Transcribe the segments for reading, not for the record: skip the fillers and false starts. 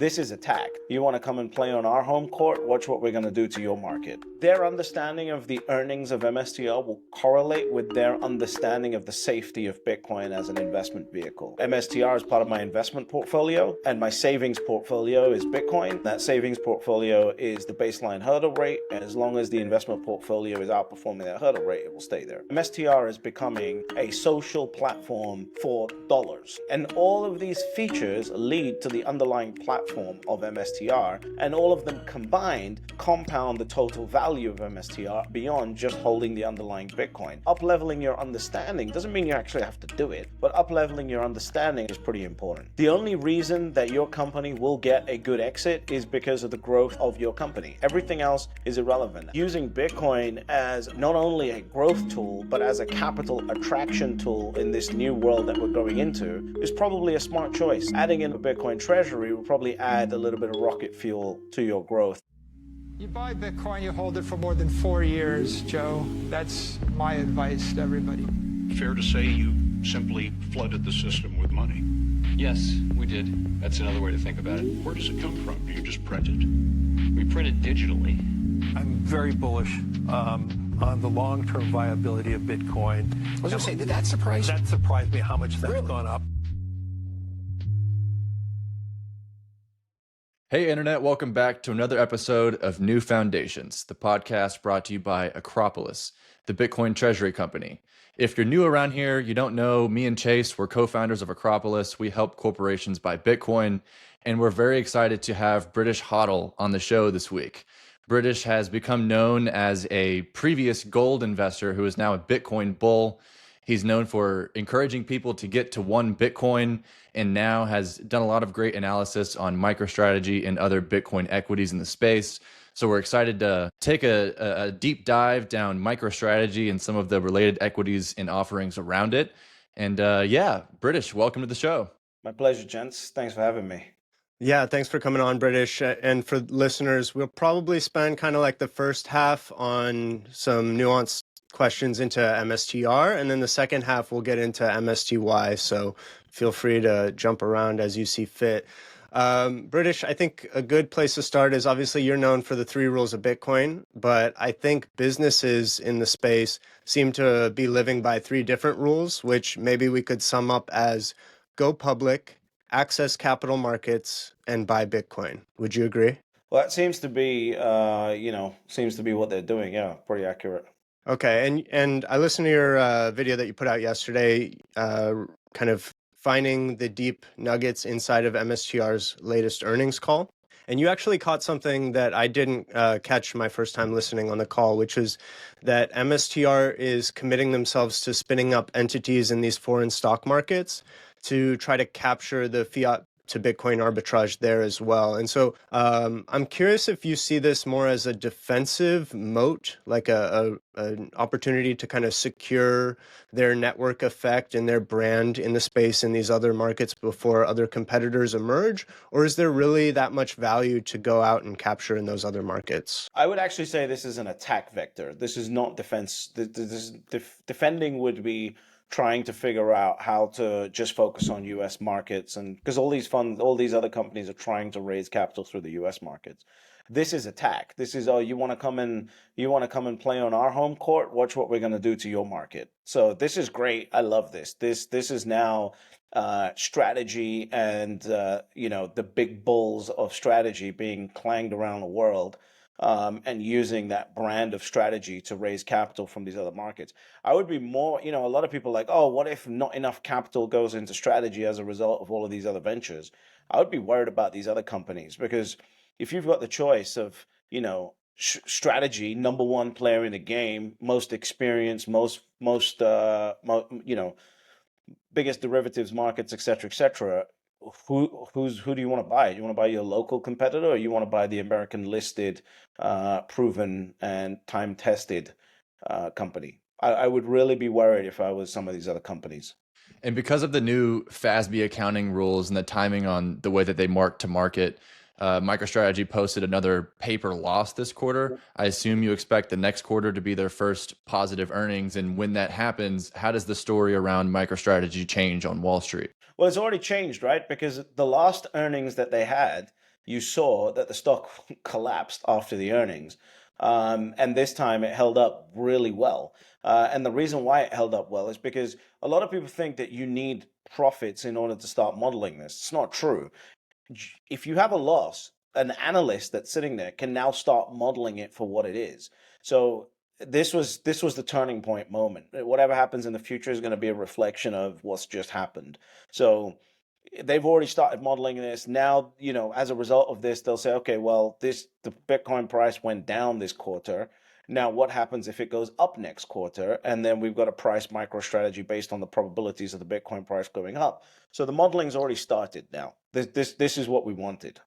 This is attack. You want to come and play on our home court? Watch what we're going to do to your market. Their understanding of the earnings of MSTR will correlate with their understanding of the safety of Bitcoin as an investment vehicle. MSTR is part of my investment portfolio, and my savings portfolio is Bitcoin. That savings portfolio is the baseline hurdle rate, and as long as the investment portfolio is outperforming that hurdle rate, it will stay there. MSTR is becoming a social platform for dollars, and all of these features lead to the underlying platform of MSTR, and all of them combined compound the total value of MSTR beyond just holding the underlying Bitcoin. Up-leveling your understanding doesn't mean you actually have to do it, but up-leveling your understanding is pretty important. The only reason that your company will get a good exit is because of the growth of your company. Everything else is irrelevant. Using Bitcoin as not only a growth tool, but as a capital attraction tool in this new world that we're going into is probably a smart choice. Adding in a Bitcoin Treasury will probably add a little bit of rocket fuel to your growth. You buy Bitcoin, you hold it for more than 4 years, Joe. That's my advice to everybody. Fair to say you simply flooded the system with money? Yes, we did. That's another way to think about it. Where does it come from? Do you just print it? We print it digitally. I'm very bullish on the long-term viability of Bitcoin. I was going to say, did that surprise you? That surprised me how much that's gone up. Hey Internet, welcome back to another episode of New Foundations, the podcast brought to you by Acropolis, the Bitcoin Treasury company. If you're new around here, you don't know, me and Chase, we're co-founders of Acropolis. We help corporations buy Bitcoin, and we're very excited to have British HODL on the show this week. British has become known as a previous gold investor who is now a Bitcoin bull. He's known for encouraging people to get to one Bitcoin, and now has done a lot of great analysis on MicroStrategy and other Bitcoin equities in the space. So we're excited to take a deep dive down MicroStrategy and some of the related equities and offerings around it. And yeah, British, welcome to the show. My pleasure, gents. Thanks for having me. Yeah, thanks for coming on, British. And for listeners, we'll probably spend kind of like the first half on some nuanced questions into MSTR, and then the second half we'll get into MSTY, so feel free to jump around as you see fit. British, I think a good place to start is obviously you're known for the 3 rules of Bitcoin, but I think businesses in the space seem to be living by 3 different rules, which maybe we could sum up as go public, access capital markets, and buy Bitcoin. Would you agree? Well, that seems to be, what they're doing. Yeah, pretty accurate. Okay, and I listened to your video that you put out yesterday, kind of finding the deep nuggets inside of MSTR's latest earnings call. And you actually caught something that I didn't catch my first time listening on the call, which is that MSTR is committing themselves to spinning up entities in these foreign stock markets to try to capture the fiat to Bitcoin arbitrage there as well. And so I'm curious if you see this more as a defensive moat, like an opportunity to kind of secure their network effect and their brand in the space in these other markets before other competitors emerge, or is there really that much value to go out and capture in those other markets? I would actually say this is an attack vector. This is not defense. Defending would be trying to figure out how to just focus on U.S. markets, and because all these other companies are trying to raise capital through the U.S. markets. This is attack. This is, oh, you want to come and play on our home court? Watch what we're going to do to your market. So this is great. I love this. This is now strategy and the big bulls of strategy being clanged around the world. And using that brand of strategy to raise capital from these other markets. I would be more, a lot of people are like, oh, what if not enough capital goes into strategy as a result of all of these other ventures? I would be worried about these other companies, because if you've got the choice of, strategy, number 1 player in the game, most experienced, biggest derivatives markets, et cetera, who do you want to buy? Do you want to buy your local competitor, or you want to buy the American listed, proven and time tested company? I would really be worried if I was some of these other companies. And because of the new FASB accounting rules and the timing on the way that they mark to market, MicroStrategy posted another paper loss this quarter. I assume you expect the next quarter to be their first positive earnings. And when that happens, how does the story around MicroStrategy change on Wall Street? Well, it's already changed, right? Because the last earnings that they had, you saw that the stock collapsed after the earnings. And this time it held up really well. And the reason why it held up well is because a lot of people think that you need profits in order to start modeling this. It's not true. If you have a loss, an analyst that's sitting there can now start modeling it for what it is. So this was the turning point moment. Whatever happens in the future is going to be a reflection of what's just happened. So they've already started modeling this. Now, as a result of this, they'll say, okay, well, the Bitcoin price went down this quarter. Now, what happens if it goes up next quarter? And then we've got a price MicroStrategy based on the probabilities of the Bitcoin price going up. So the modeling's already started now. This is what we wanted.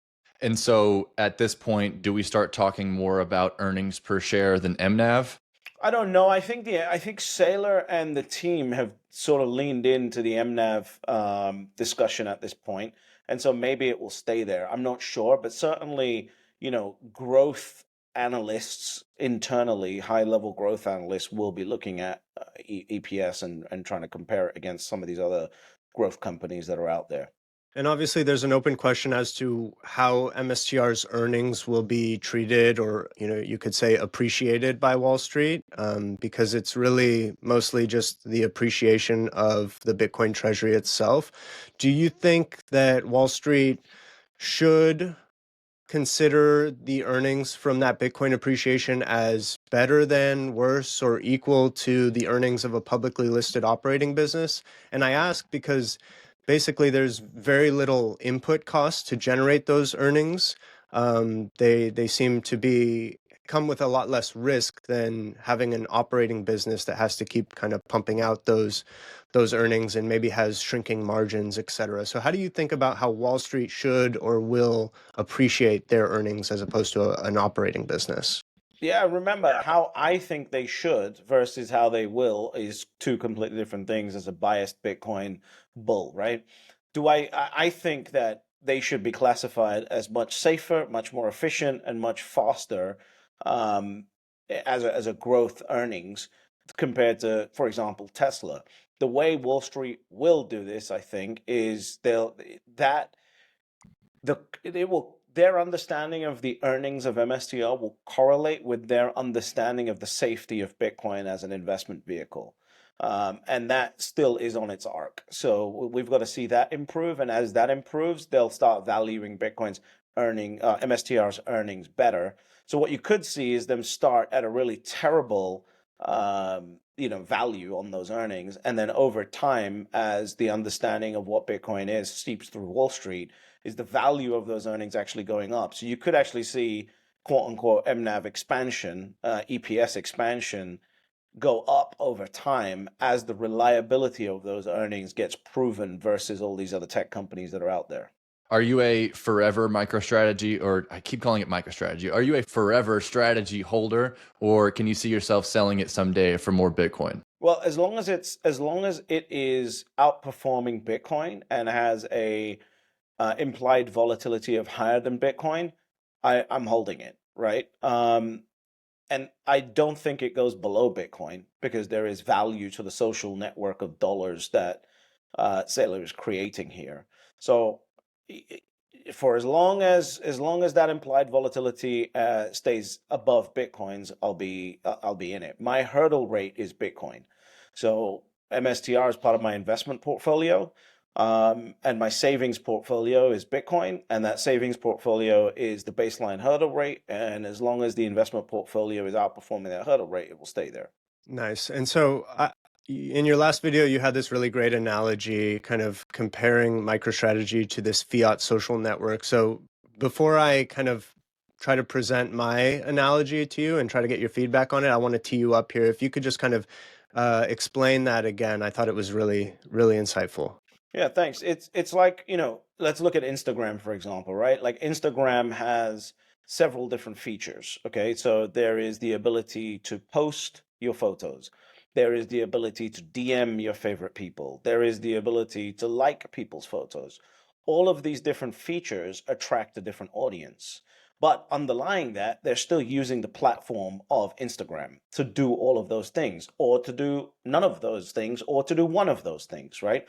And so at this point, do we start talking more about earnings per share than MNAV? I don't know. I think Saylor and the team have sort of leaned into the MNAV discussion at this point, and so maybe it will stay there. I'm not sure, but certainly, growth analysts internally, high-level growth analysts, will be looking at EPS and trying to compare it against some of these other growth companies that are out there. And obviously, there's an open question as to how MSTR's earnings will be treated, or you could say appreciated by Wall Street, because it's really mostly just the appreciation of the Bitcoin Treasury itself. Do you think that Wall Street should consider the earnings from that Bitcoin appreciation as better than, worse, or equal to the earnings of a publicly listed operating business? And I ask because basically there's very little input cost to generate those earnings. They seem to come with a lot less risk than having an operating business that has to keep kind of pumping out those earnings and maybe has shrinking margins, et cetera. So how do you think about how Wall Street should or will appreciate their earnings as opposed to an operating business? Yeah, remember how I think they should versus how they will is two completely different things as a biased Bitcoin bull, right? I think that they should be classified as much safer, much more efficient, and much faster as a growth earnings compared to, for example, Tesla. The way Wall Street will do this, I think, is their understanding of the earnings of MSTR will correlate with their understanding of the safety of Bitcoin as an investment vehicle. And that still is on its arc. So we've got to see that improve. And as that improves, they'll start valuing Bitcoin's MSTR's earnings better. So what you could see is them start at a really terrible value on those earnings. And then over time, as the understanding of what Bitcoin is seeps through Wall Street, is the value of those earnings actually going up. So you could actually see, quote unquote, MNAV expansion, EPS expansion go up over time as the reliability of those earnings gets proven versus all these other tech companies that are out there. Are you a forever MicroStrategy, or I keep calling it MicroStrategy? Are you a forever strategy holder, or can you see yourself selling it someday for more Bitcoin? Well, as long as it is outperforming Bitcoin and has a implied volatility of higher than Bitcoin, I'm holding it, right? And I don't think it goes below Bitcoin because there is value to the social network of dollars that Saylor is creating here. So for as long as that implied volatility stays above Bitcoin's, I'll be in it. My hurdle rate is Bitcoin. So MSTR is part of my investment portfolio. And my savings portfolio is Bitcoin, and that savings portfolio is the baseline hurdle rate. And as long as the investment portfolio is outperforming that hurdle rate, it will stay there. Nice. And so in your last video, you had this really great analogy kind of comparing MicroStrategy to this fiat social network. So before I kind of try to present my analogy to you and try to get your feedback on it, I want to tee you up here. If you could just kind of explain that again, I thought it was really, really insightful. Yeah, thanks. It's like, let's look at Instagram, for example, right? Like Instagram has several different features, okay? So there is the ability to post your photos. There is the ability to DM your favorite people. There is the ability to like people's photos. All of these different features attract a different audience. But underlying that, they're still using the platform of Instagram to do all of those things, or to do none of those things, or to do one of those things, right?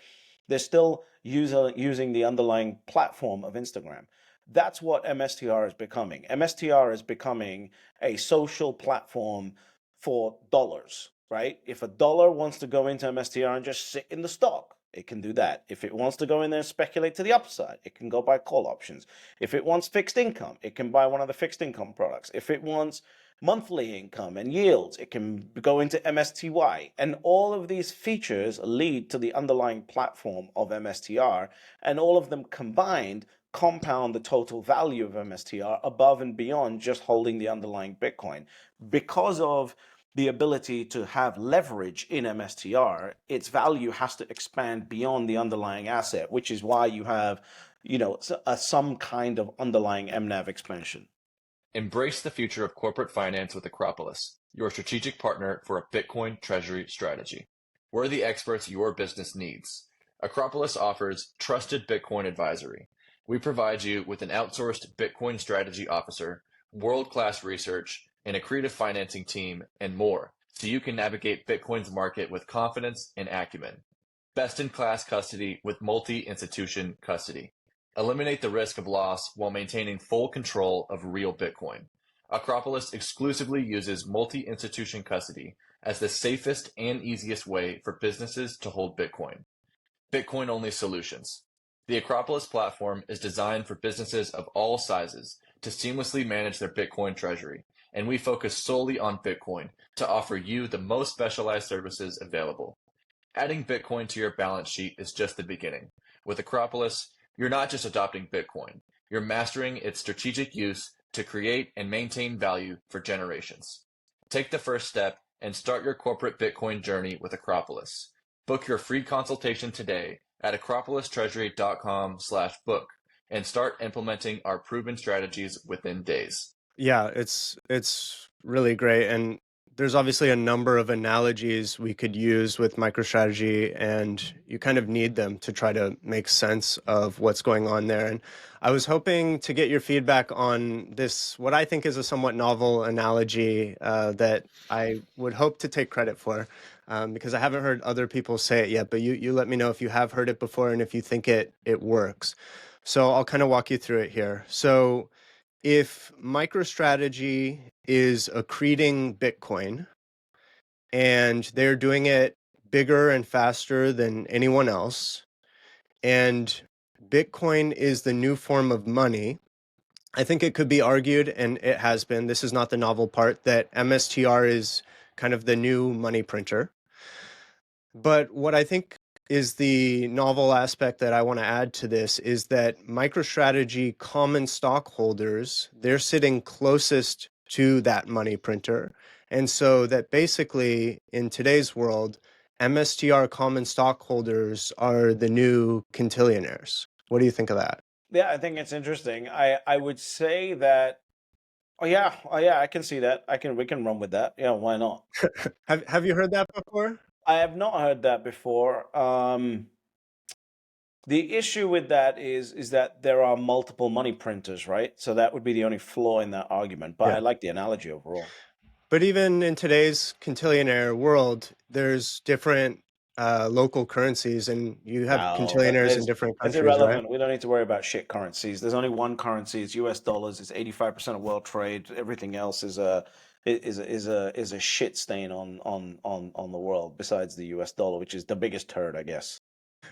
They're still using the underlying platform of Instagram. That's what MSTR is becoming. MSTR is becoming a social platform for dollars, right? If a dollar wants to go into MSTR and just sit in the stock, it can do that. If it wants to go in there and speculate to the upside, it can go buy call options. If it wants fixed income, it can buy one of the fixed income products. If it wants monthly income and yields, it can go into MSTY. And all of these features lead to the underlying platform of MSTR, and all of them combined compound the total value of MSTR above and beyond just holding the underlying Bitcoin. Because of the ability to have leverage in MSTR, its value has to expand beyond the underlying asset, which is why you have, some kind of underlying MNAV expansion. Embrace the future of corporate finance with Acropolis, your strategic partner for a Bitcoin Treasury strategy. We're the experts your business needs. Acropolis offers trusted Bitcoin advisory. We provide you with an outsourced Bitcoin strategy officer, world-class research, and a creative financing team, and more, so you can navigate Bitcoin's market with confidence and acumen. Best-in-class custody with multi-institution custody. Eliminate the risk of loss while maintaining full control of real Bitcoin. Acropolis exclusively uses multi-institution custody as the safest and easiest way for businesses to hold Bitcoin. Bitcoin-only solutions. The Acropolis platform is designed for businesses of all sizes to seamlessly manage their Bitcoin treasury, and we focus solely on Bitcoin to offer you the most specialized services available. Adding Bitcoin to your balance sheet is just the beginning. With Acropolis, you're not just adopting Bitcoin, you're mastering its strategic use to create and maintain value for generations. Take the first step and start your corporate Bitcoin journey with Acropolis. Book your free consultation today at acropolistreasury.com/book and start implementing our proven strategies within days. Yeah, it's really great. And there's obviously a number of analogies we could use with MicroStrategy, and you kind of need them to try to make sense of what's going on there. And I was hoping to get your feedback on this, what I think is a somewhat novel analogy that I would hope to take credit for, because I haven't heard other people say it yet, but you let me know if you have heard it before and if you think it works. So I'll kind of walk you through it here. So if MicroStrategy is accreting Bitcoin and they're doing it bigger and faster than anyone else, and Bitcoin is the new form of money, I think it could be argued, and it has been, this is not the novel part, that MSTR is kind of the new money printer. But what I think is the novel aspect that I want to add to this is that MicroStrategy common stockholders, they're sitting closest to that money printer. And so that basically in today's world, MSTR common stockholders are the new Cantillionaires. What do you think of that? Yeah, I think it's interesting. I would say that, oh yeah, I can see that. We can run with that. Yeah, why not? Have you heard that before? I have not heard that before. The issue with that is that there are multiple money printers, right? So that would be the only flaw in that argument. But I like the analogy overall. But even in today's Cantillionaire world, there's different local currencies, and you have Cantillionaires in different countries, it's irrelevant. right? We don't need to worry about shit currencies. There's only one currency. It's US dollars. It's 85% of world trade. Everything else is a shit stain on the world besides the US dollar, which is the biggest turd, I guess.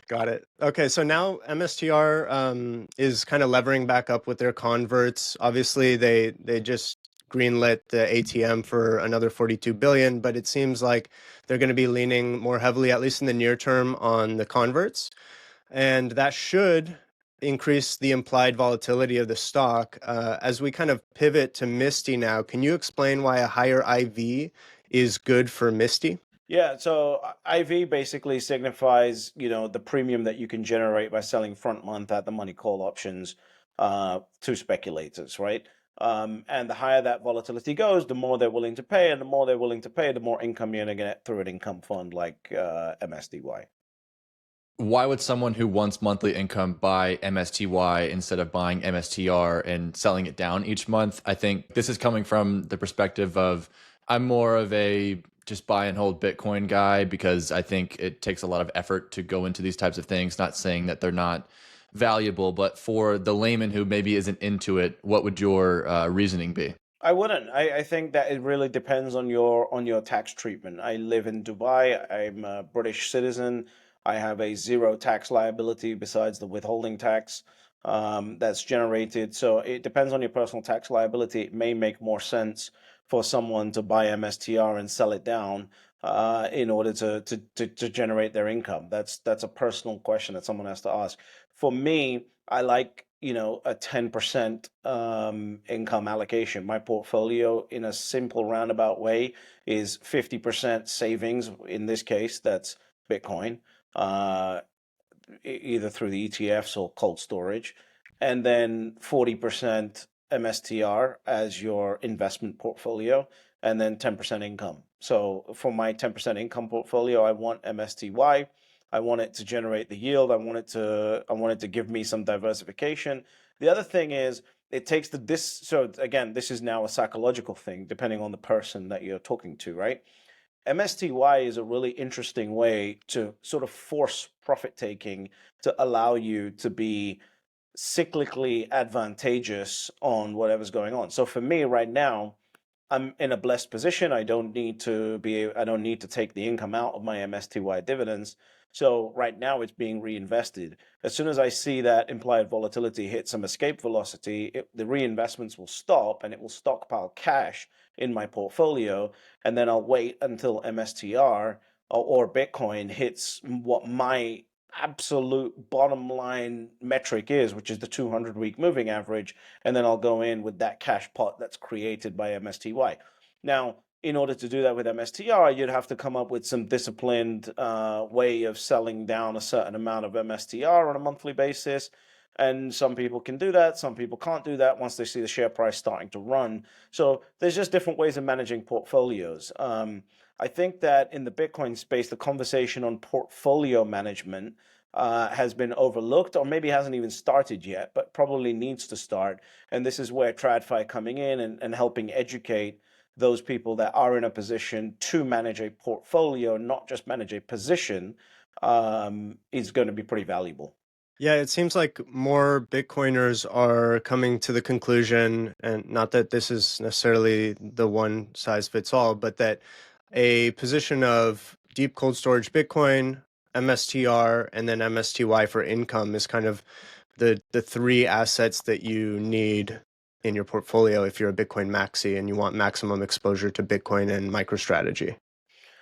Got it. Okay, so now MSTR is kind of levering back up with their converts. Obviously, they just greenlit the ATM for another 42 billion, but it seems like they're going to be leaning more heavily, at least in the near term, on the converts. And that should increase the implied volatility of the stock. As we kind of pivot to Misty now, can you explain why a higher IV is good for Misty? Yeah, so IV basically signifies, the premium that you can generate by selling front month at the money call options to speculators, right? And the higher that volatility goes, the more they're willing to pay, and the more they're willing to pay, the more income you're going to get through an income fund like MSTY. Why would someone who wants monthly income buy MSTY instead of buying MSTR and selling it down each month? I think this is coming from the perspective of I'm more of a just buy and hold Bitcoin guy because I think it takes a lot of effort to go into these types of things. Not saying that they're not valuable, but for the layman who maybe isn't into it, what would your reasoning be? I wouldn't. I think that it really depends on your tax treatment. I live in Dubai. I'm a British citizen. I have a zero tax liability besides the withholding tax that's generated. So it depends on your personal tax liability. It may make more sense for someone to buy MSTR and sell it down in order to generate their income. That's a personal question that someone has to ask. For me, I like, a 10% income allocation. My portfolio, in a simple roundabout way, is 50% savings. In this case, that's Bitcoin, either through the ETFs or cold storage, and then 40% MSTR as your investment portfolio, and then 10% income. So for my 10% income portfolio, I want MSTY. I want it to generate the yield. I want it to give me some diversification. The other thing is it takes so again, this is now a psychological thing, depending on the person that you're talking to, right? MSTY is a really interesting way to sort of force profit taking to allow you to be cyclically advantageous on whatever's going on. So for me right now, I'm in a blessed position. I don't need to take the income out of my MSTY dividends. So right now it's being reinvested. As soon as I see that implied volatility hit some escape velocity, the reinvestments will stop and it will stockpile cash in my portfolio. And then I'll wait until MSTR or Bitcoin hits what my absolute bottom line metric is, which is the 200-week moving average, and then I'll go in with that cash pot that's created by MSTY. Now, in order to do that with MSTR, you'd have to come up with some disciplined way of selling down a certain amount of MSTR on a monthly basis. And some people can do that. Some people can't do that once they see the share price starting to run. So there's just different ways of managing portfolios. I think that in the Bitcoin space, the conversation on portfolio management has been overlooked, or maybe hasn't even started yet, but probably needs to start. And this is where TradFi coming in and helping educate those people that are in a position to manage a portfolio, not just manage a position, is going to be pretty valuable. Yeah, it seems like more Bitcoiners are coming to the conclusion, and not that this is necessarily the one size fits all, but that a position of deep cold storage Bitcoin, MSTR, and then MSTY for income is kind of the three assets that you need in your portfolio if you're a Bitcoin maxi and you want maximum exposure to Bitcoin and MicroStrategy.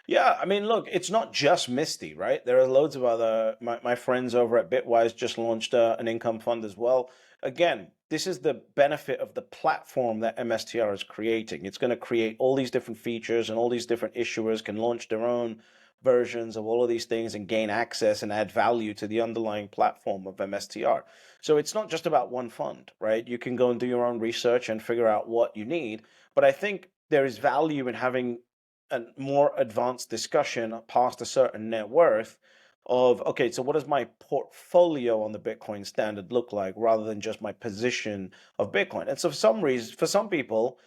Yeah, I mean, look, it's not just Misty, right? There are loads of other, my friends over at Bitwise just launched an income fund as well. Again, this is the benefit of the platform that MSTR is creating. It's going to create all these different features, and all these different issuers can launch their own versions of all of these things and gain access and add value to the underlying platform of MSTR. So it's not just about one fund, right? You can go and do your own research and figure out what you need. But I think there is value in having a more advanced discussion past a certain net worth of, okay, so what does my portfolio on the Bitcoin standard look like, rather than just my position of Bitcoin? And so for some people,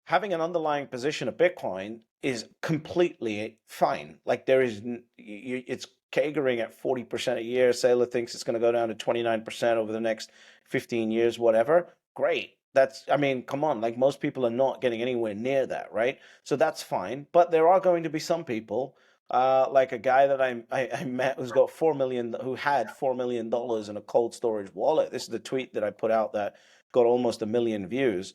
having an underlying position of Bitcoin is completely fine. Like it's CAGRing at 40% a year. Saylor thinks it's going to go down to 29% over the next 15 years, whatever. Great. I mean, come on, like most people are not getting anywhere near that, right? So that's fine. But there are going to be some people, like a guy that I met who had $4 million in a cold storage wallet. This is the tweet that I put out that got almost 1 million views.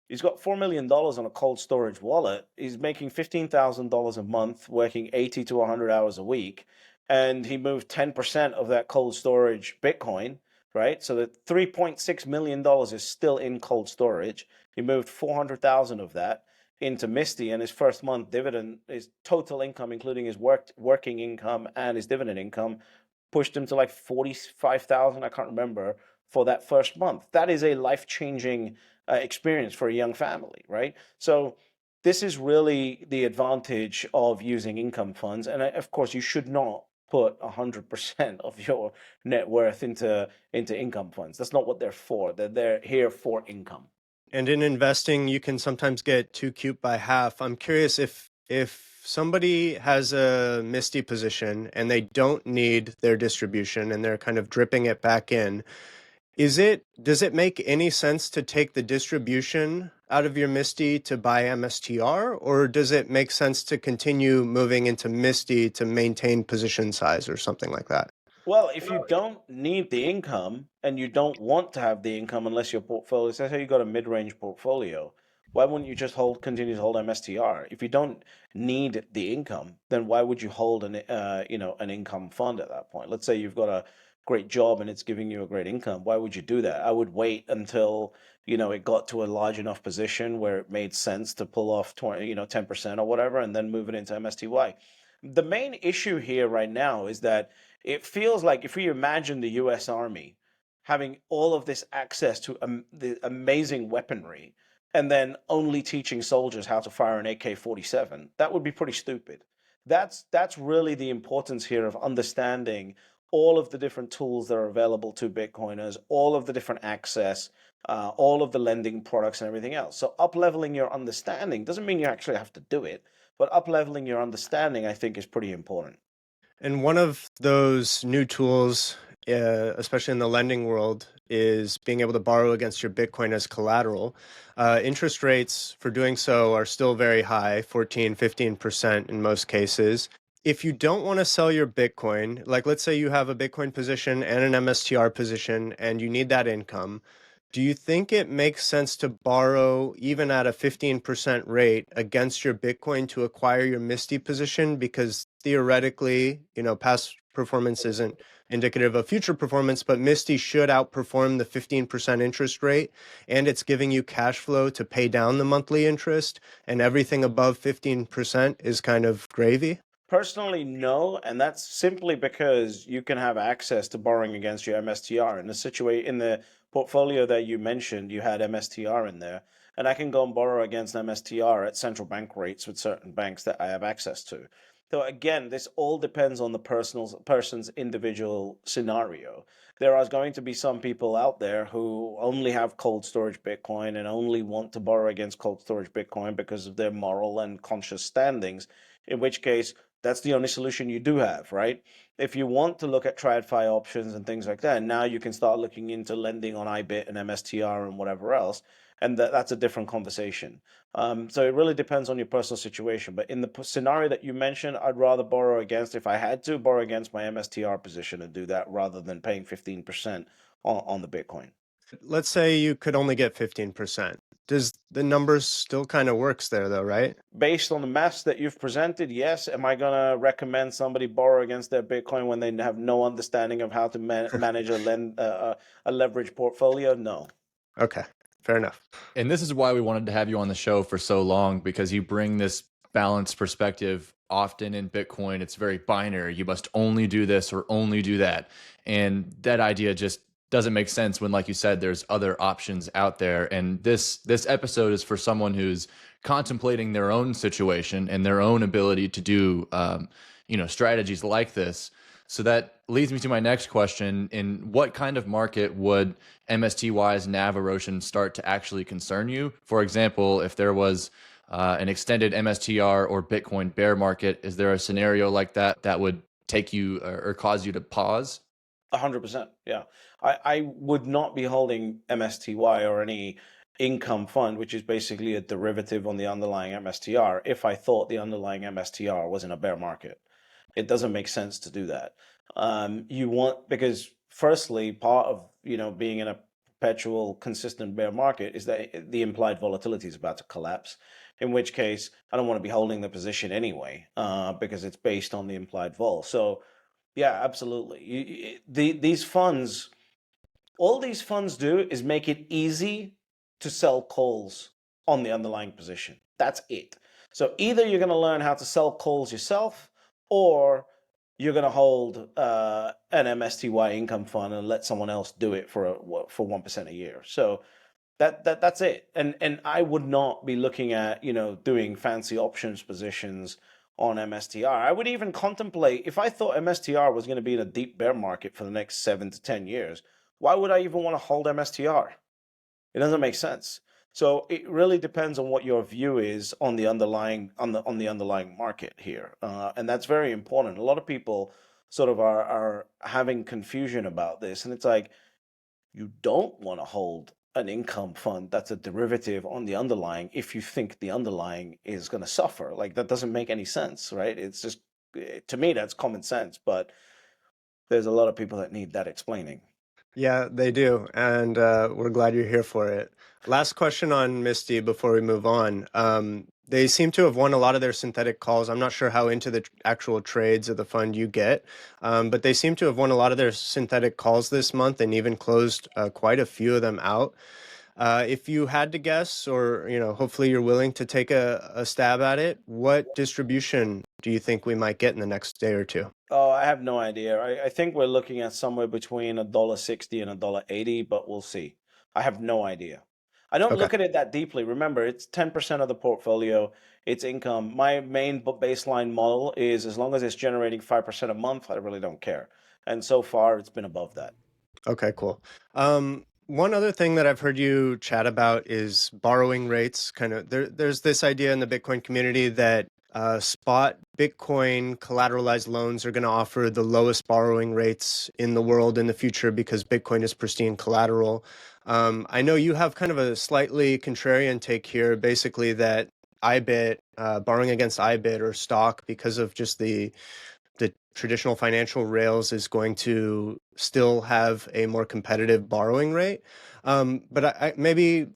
He's got $4 million on a cold storage wallet. He's making $15,000 a month, working 80 to 100 hours a week. And he moved 10% of that cold storage Bitcoin, right? So that $3.6 million is still in cold storage. He moved 400,000 of that into Misty, and his first month dividend, his total income, including his working income and his dividend income, pushed him to like 45,000, I can't remember, for that first month. That is a life-changing experience for a young family, right? So this is really the advantage of using income funds. And of course, you should not put 100% of your net worth into income funds. That's not what they're for. They're here for income. And in investing, you can sometimes get too cute by half. I'm curious if if somebody has a Misty position and they don't need their distribution and they're kind of dripping it back in, does it make any sense to take the distribution out of your Misty to buy MSTR, or does it make sense to continue moving into Misty to maintain position size or something like that? Well, if you don't need the income and you don't want to have the income unless your portfolio, say how you got a mid-range portfolio, why wouldn't you just continue to hold MSTR? If you don't need the income, then why would you hold an income fund at that point? Let's say you've got a great job and it's giving you a great income. Why would you do that? I would wait until, it got to a large enough position where it made sense to pull off 10% or whatever, and then move it into MSTY. The main issue here right now is that it feels like if we imagine the US Army having all of this access to the amazing weaponry and then only teaching soldiers how to fire an AK-47, that would be pretty stupid. That's really the importance here of understanding all of the different tools that are available to Bitcoiners, all of the different access, all of the lending products and everything else. So up-leveling your understanding doesn't mean you actually have to do it, but up-leveling your understanding, I think, is pretty important. And one of those new tools, especially in the lending world, is being able to borrow against your Bitcoin as collateral. Interest rates for doing so are still very high, 14, 15% in most cases. If you don't want to sell your Bitcoin, like let's say you have a Bitcoin position and an MSTR position and you need that income, do you think it makes sense to borrow even at a 15% rate against your Bitcoin to acquire your Misty position? Because theoretically, past performance isn't indicative of future performance, but Misty should outperform the 15% interest rate, and it's giving you cash flow to pay down the monthly interest, and everything above 15% is kind of gravy. Personally, no, and that's simply because you can have access to borrowing against your MSTR. In the portfolio that you mentioned, you had MSTR in there, and I can go and borrow against MSTR at central bank rates with certain banks that I have access to. So again, this all depends on the person's individual scenario. There are going to be some people out there who only have cold storage Bitcoin and only want to borrow against cold storage Bitcoin because of their moral and conscious standings, in which case that's the only solution you do have, right? If you want to look at TradFi options and things like that, now you can start looking into lending on IBIT and MSTR and whatever else, and that's a different conversation. So it really depends on your personal situation. But in the scenario that you mentioned, I'd rather borrow against, if I had to, borrow against my MSTR position and do that rather than paying 15% on the Bitcoin. Let's say you could only get 15%. Does the numbers still kind of works there though, right? Based on the maths that you've presented, yes. Am I going to recommend somebody borrow against their Bitcoin when they have no understanding of how to manage a leverage portfolio? No. Okay, fair enough. And this is why we wanted to have you on the show for so long, because you bring this balanced perspective. Often in Bitcoin, it's very binary. You must only do this or only do that. And that idea just doesn't make sense when, like you said, there's other options out there. And this episode is for someone who's contemplating their own situation and their own ability to do strategies like this. So that leads me to my next question. In what kind of market would MSTY's NAV erosion start to actually concern you? For example, if there was an extended MSTR or Bitcoin bear market, is there a scenario like that would take you or cause you to pause? 100%. Yeah. I would not be holding MSTY or any income fund, which is basically a derivative on the underlying MSTR, if I thought the underlying MSTR was in a bear market. It doesn't make sense to do that. Because firstly, part of being in a perpetual consistent bear market is that the implied volatility is about to collapse, in which case I don't want to be holding the position anyway, because it's based on the implied vol. So yeah, absolutely. These funds, all these funds do is make it easy to sell calls on the underlying position. That's it. So either you're going to learn how to sell calls yourself, or you're going to hold an MSTY income fund and let someone else do it for 1% a year. So that's it. And I would not be looking at doing fancy options positions on MSTR. I would even contemplate, if I thought MSTR was going to be in a deep bear market for the next 7 to 10 years, why would I even want to hold MSTR? It doesn't make sense. So it really depends on what your view is on the underlying market here, and that's very important. A lot of people sort of are having confusion about this, and it's like you don't want to hold an income fund that's a derivative on the underlying if you think the underlying is going to suffer. Like that doesn't make any sense, right? It's just to me that's common sense, but there's a lot of people that need that explaining. Yeah, they do. And we're glad you're here for it. Last question on Misty before we move on. They seem to have won a lot of their synthetic calls. I'm not sure how into the actual trades of the fund you get, but they seem to have won a lot of their synthetic calls this month and even closed quite a few of them out. If you had to guess, or hopefully you're willing to take a stab at it, what distribution do you think we might get in the next day or two? Oh, I have no idea. I think we're looking at somewhere between $1.60 and $1.80, but we'll see. I have no idea. I don't Okay. look at it that deeply. Remember, it's 10% of the portfolio. It's income. My main baseline model is as long as it's generating 5% a month, I really don't care. And so far, it's been above that. Okay, cool. One other thing that I've heard you chat about is borrowing rates. There's this idea in the Bitcoin community that spot Bitcoin collateralized loans are going to offer the lowest borrowing rates in the world in the future because Bitcoin is pristine collateral. I know you have kind of a slightly contrarian take here, basically that IBIT, borrowing against IBIT or stock because of just the traditional financial rails is going to still have a more competitive borrowing rate. But I maybe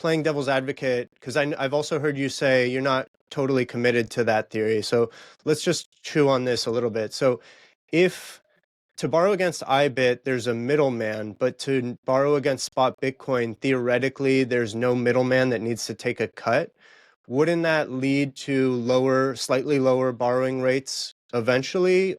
playing devil's advocate, because I've also heard you say you're not totally committed to that theory. So let's just chew on this a little bit. So if to borrow against IBIT, there's a middleman, but to borrow against spot Bitcoin, theoretically, there's no middleman that needs to take a cut. Wouldn't that lead to slightly lower borrowing rates eventually?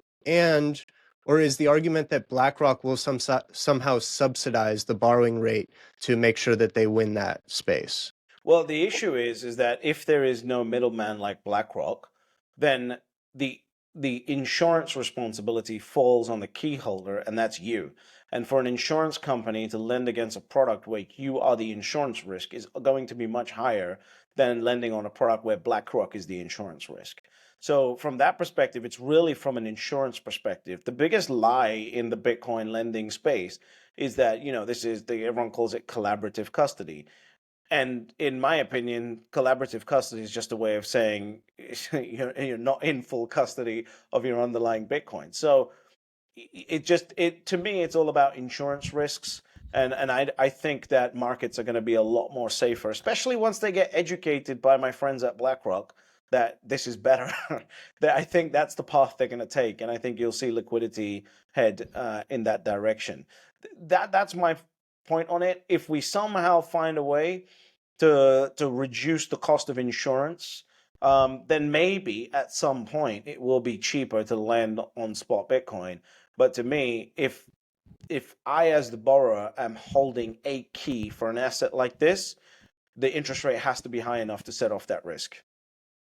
Or is the argument that BlackRock will somehow subsidize the borrowing rate to make sure that they win that space? Well, the issue is that if there is no middleman like BlackRock, then the insurance responsibility falls on the key holder, and that's you. And for an insurance company to lend against a product where you are the insurance risk is going to be much higher than lending on a product where BlackRock is the insurance risk. So from that perspective, it's really from an insurance perspective. The biggest lie in the Bitcoin lending space is that, everyone calls it collaborative custody. And in my opinion, collaborative custody is just a way of saying you're not in full custody of your underlying Bitcoin. So to me, it's all about insurance risks. And I think that markets are going to be a lot more safer, especially once they get educated by my friends at BlackRock that this is better. That I think that's the path they're going to take. And I think you'll see liquidity head in that direction. That's my point on it. If we somehow find a way to reduce the cost of insurance, then maybe at some point it will be cheaper to lend on spot Bitcoin. But to me, if I as the borrower am holding a key for an asset like this, the interest rate has to be high enough to set off that risk.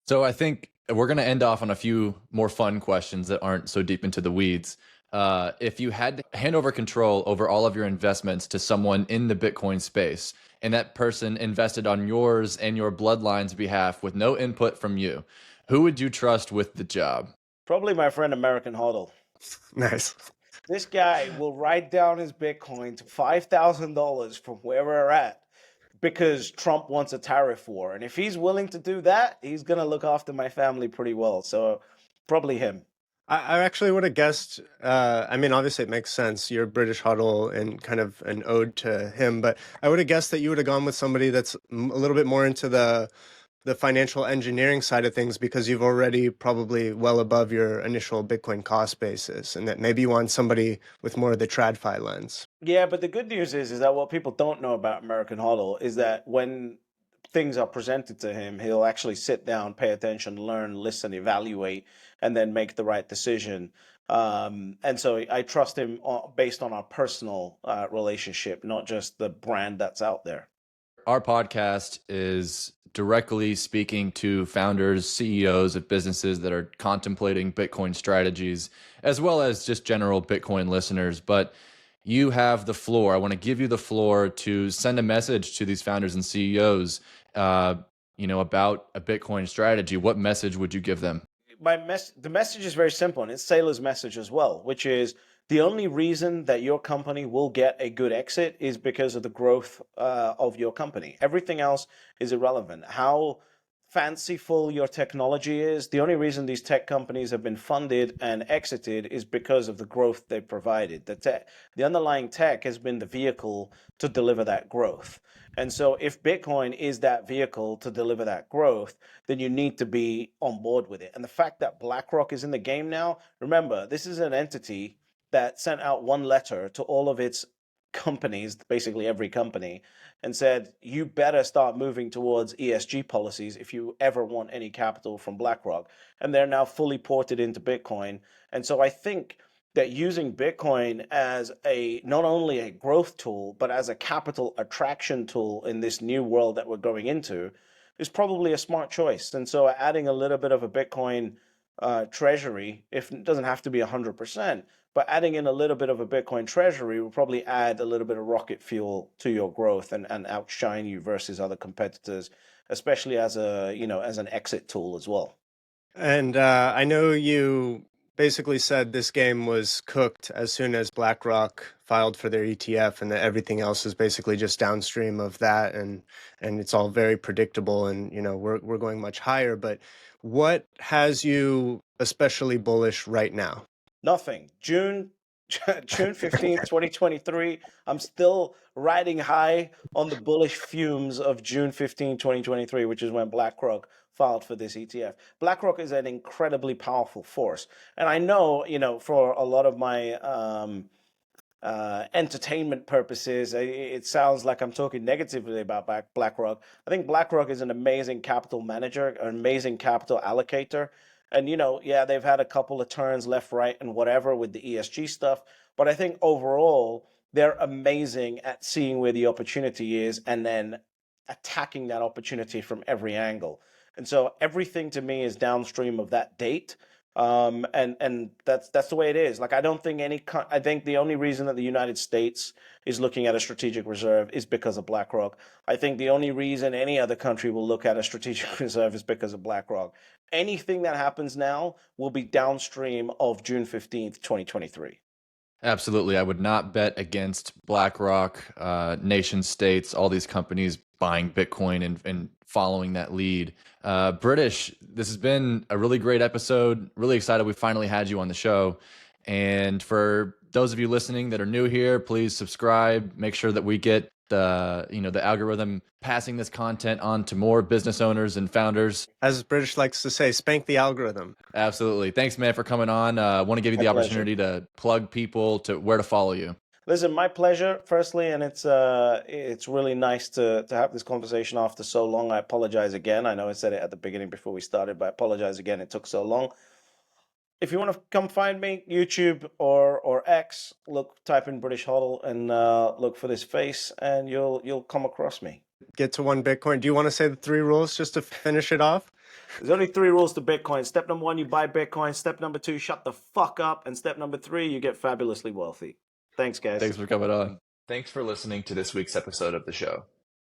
So I think we're going to end off on a few more fun questions that aren't so deep into the weeds. If you had to hand over control over all of your investments to someone in the Bitcoin space, and that person invested on yours and your bloodline's behalf with no input from you, who would you trust with the job? Probably my friend American HODL. Nice. This guy will write down his Bitcoin to $5,000 from where we're at because Trump wants a tariff war. And if he's willing to do that, he's going to look after my family pretty well. So probably him. I actually would have guessed, obviously it makes sense. You're British HODL and kind of an ode to him, but I would have guessed that you would have gone with somebody that's a little bit more into the financial engineering side of things because you've already probably well above your initial Bitcoin cost basis, and that maybe you want somebody with more of the TradFi lens. Yeah, but the good news is that what people don't know about American HODL is that when things are presented to him, he'll actually sit down, pay attention, learn, listen, evaluate, and then make the right decision. And so I trust him based on our personal relationship, not just the brand that's out there. Our podcast is directly speaking to founders, CEOs of businesses that are contemplating Bitcoin strategies, as well as just general Bitcoin listeners. But you have the floor. I want to give you the floor to send a message to these founders and CEOs, about a Bitcoin strategy. What message would you give them? The message is very simple, and it's Saylor's message as well, which is the only reason that your company will get a good exit is because of the growth of your company. Everything else is irrelevant. How fanciful your technology is, the only reason these tech companies have been funded and exited is because of the growth they provided. The underlying tech has been the vehicle to deliver that growth. And so if Bitcoin is that vehicle to deliver that growth, then you need to be on board with it. And the fact that BlackRock is in the game now, remember, this is an entity that sent out one letter to all of its companies, basically every company, and said, you better start moving towards ESG policies if you ever want any capital from BlackRock. And they're now fully ported into Bitcoin. And so I think that using Bitcoin as not only a growth tool, but as a capital attraction tool in this new world that we're going into is probably a smart choice. And so adding a little bit of a Bitcoin treasury, if it doesn't have to be 100%, but adding in a little bit of a Bitcoin treasury will probably add a little bit of rocket fuel to your growth and outshine you versus other competitors, especially as an exit tool as well. And I know you basically said this game was cooked as soon as BlackRock filed for their ETF, and that everything else is basically just downstream of that, and it's all very predictable, and we're going much higher. But what has you especially bullish right now? Nothing. June 15th, 2023. I'm still riding high on the bullish fumes of June 15, 2023, which is when BlackRock filed for this ETF. BlackRock is an incredibly powerful force. And I know, for a lot of my entertainment purposes, it sounds like I'm talking negatively about BlackRock. I think BlackRock is an amazing capital manager, an amazing capital allocator. And, they've had a couple of turns left, right, and whatever with the ESG stuff. But I think overall, they're amazing at seeing where the opportunity is and then attacking that opportunity from every angle. And so everything to me is downstream of that date. And that's the way it is. Like, I don't think I think the only reason that the United States is looking at a strategic reserve is because of BlackRock. I think the only reason any other country will look at a strategic reserve is because of BlackRock. Anything that happens now will be downstream of June 15th, 2023. Absolutely. I would not bet against BlackRock, nation states, all these companies buying Bitcoin and following that lead. British, this has been a really great episode. Really excited we finally had you on the show. And for those of you listening that are new here, please subscribe. Make sure that we get the algorithm passing this content on to more business owners and founders. As British likes to say, spank the algorithm. Absolutely. Thanks, man, for coming on. I want to give you the opportunity to plug people to where to follow you. Listen, my pleasure, firstly, and it's really nice to have this conversation after so long. I apologize again. I know I said it at the beginning before we started, but I apologize again. It took so long. If you want to come find me, YouTube or X, type in British HODL and look for this face, and you'll come across me. Get to one Bitcoin. Do you want to say the 3 rules just to finish it off? There's only 3 rules to Bitcoin. Step number 1, you buy Bitcoin. Step number 2, shut the fuck up. And step number 3, you get fabulously wealthy. Thanks, guys. Thanks for coming on. Thanks for listening to this week's episode of the show.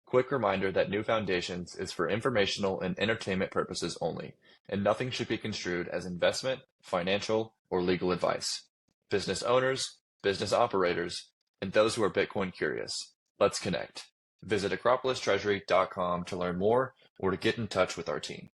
Quick reminder that New Foundations is for informational and entertainment purposes only, and nothing should be construed as investment, financial, or legal advice. Business owners, business operators, and those who are Bitcoin curious, let's connect. Visit acropolistreasury.com to learn more or to get in touch with our team.